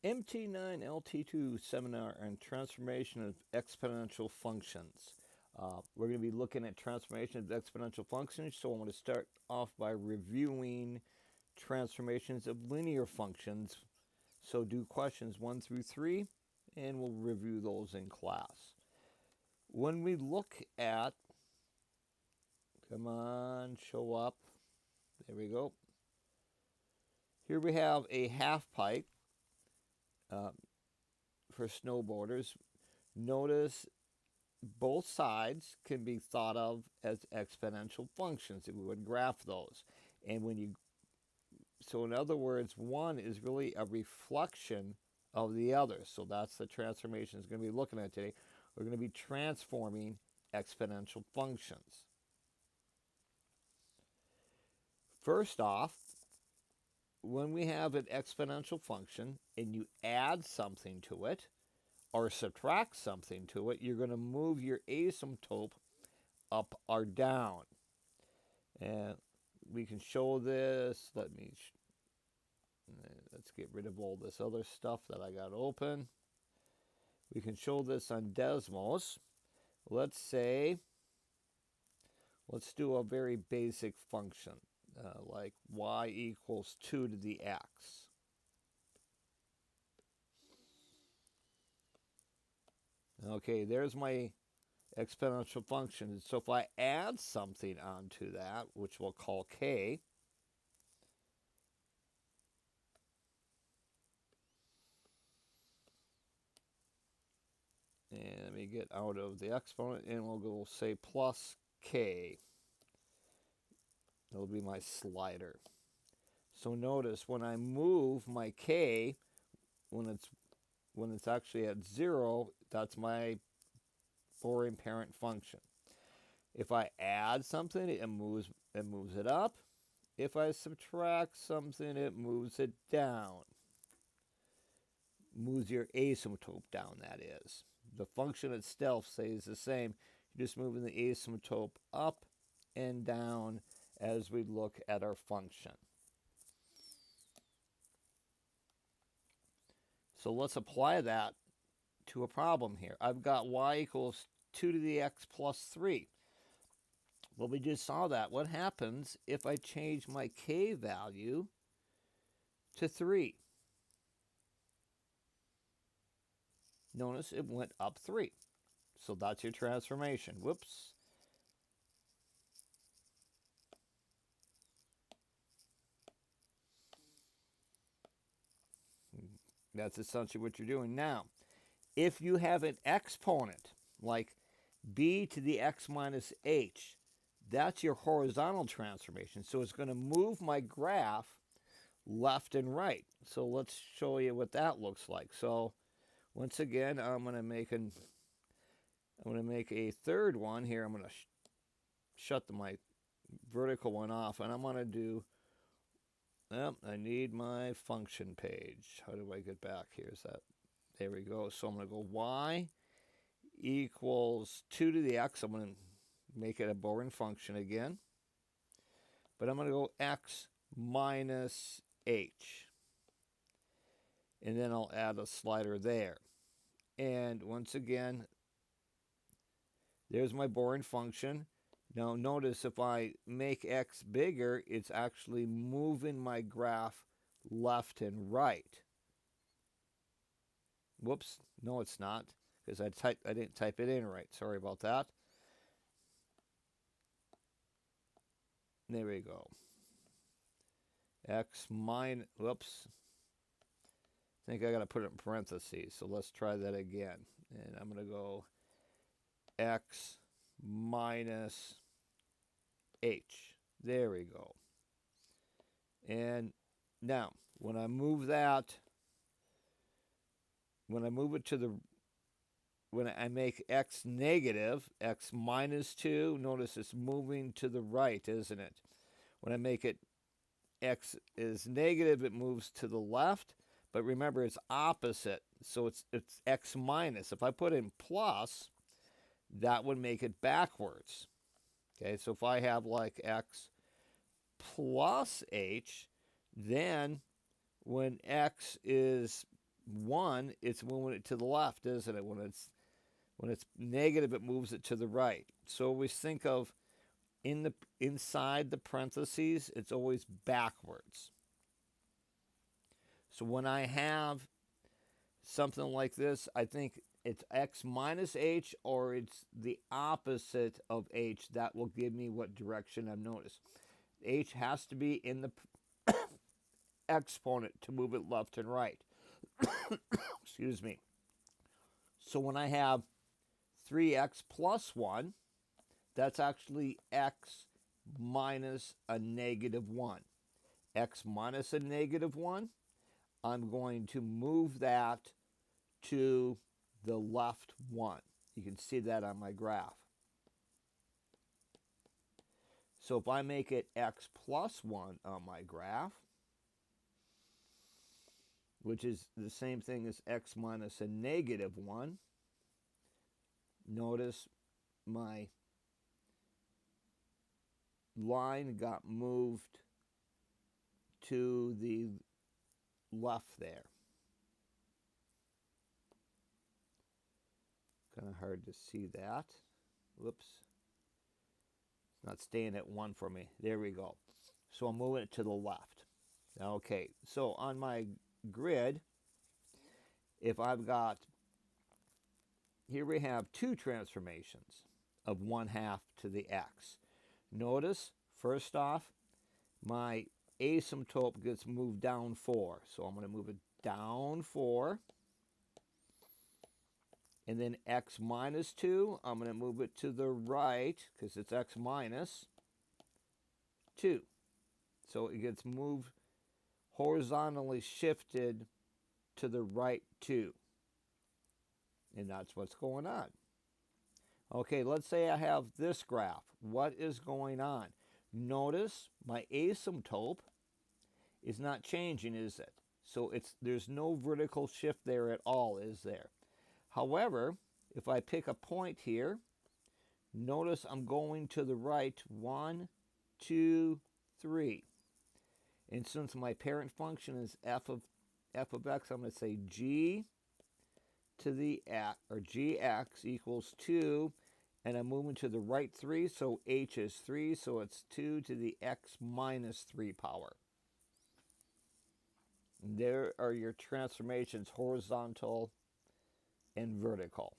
MT9LT2 seminar on transformation of exponential functions. We're going to be looking at transformation of exponential functions, so I want to start off by reviewing transformations of linear functions. So do questions 1 through 3, and we'll review those in class. When we look at, come on, show up, there we go. Here we have a half pipe. For snowboarders, notice both sides can be thought of as exponential functions. We would graph those. And so in other words, one is really a reflection of the other. So that's the transformation is going to be looking at today. We're going to be transforming exponential functions. First off, when we have an exponential function and you add something to it or subtract something to it, you're going to move your asymptote up or down. And we can show this. Let's get rid of all this other stuff that I got open. We can show this on Desmos. Let's do a very basic function. Like y equals 2 to the x. Okay, there's my exponential function. So if I add something onto that, which we'll call k, and let me get out of the exponent, and we'll go say plus k. That'll be my slider. So notice when I move my k, when it's actually at 0, that's my foreign parent function. If I add something, it moves it up. If I subtract something, it moves it down. Moves your asymptote down, that is. The function itself stays the same. You're just moving the asymptote up and down as we look at our function. So let's apply that to a problem here. I've got y equals 2 to the x plus 3. Well, we just saw that. What happens if I change my k value to 3? Notice it went up 3. So that's your transformation. Whoops. That's essentially what you're doing. Now, if you have an exponent, like b to the x minus h, that's your horizontal transformation. So it's going to move my graph left and right. So let's show you what that looks like. So once again, I'm going to make a third one here. I'm going to shut my vertical one off, and I'm going to do, I need my function page. How do I get back here? Is that, there we go. So I'm going to go y equals 2 to the x. I'm going to make it a boring function again. But I'm going to go x minus h. And then I'll add a slider there. And once again, there's my boring function. Now notice if I make x bigger, it's actually moving my graph left and right. Whoops, no it's not, because I didn't type it in right. Sorry about that. There we go. X minus, whoops. I think I got to put it in parentheses, so let's try that again. And I'm going to go x minus h. There we go. And now, when I move it to when I make x negative, x minus 2, notice it's moving to the right, isn't it? When I make it x is negative, it moves to the left. But remember, it's opposite, so it's x minus. If I put in plus, that would make it backwards. Okay, so if I have like x plus h, then when x is 1, it's moving it to the left, isn't it? When it's negative, it moves it to the right. So we think of inside the parentheses, it's always backwards. So when I have something like this, I think it's x minus h, or it's the opposite of h. That will give me what direction I've noticed. H has to be in the exponent to move it left and right. Excuse me. So when I have 3x plus 1, that's actually x minus a negative 1. X minus a negative 1, I'm going to move that to the left 1. You can see that on my graph. So if I make it x plus 1 on my graph, which is the same thing as x minus a negative 1, notice my line got moved to the left there. Kind of hard to see that. Whoops. It's not staying at 1 for me. There we go. So I'm moving it to the left. Okay, so on my grid, if I've got, here we have 2 transformations of 1/2 to the x. Notice, first off, my asymptote gets moved down 4. So I'm going to move it down 4. And then x minus 2, I'm going to move it to the right because it's x minus 2. So it gets moved, horizontally shifted to the right 2. And that's what's going on. Okay, let's say I have this graph. What is going on? Notice my asymptote is not changing, is it? So there's no vertical shift there at all, is there? However, if I pick a point here, notice I'm going to the right 1, 2, 3. And since my parent function is f of x, I'm going to say g to the x, or gx equals 2, and I'm moving to the right 3, so h is 3, so it's 2 to the x minus 3 power. And there are your transformations, horizontal and vertical.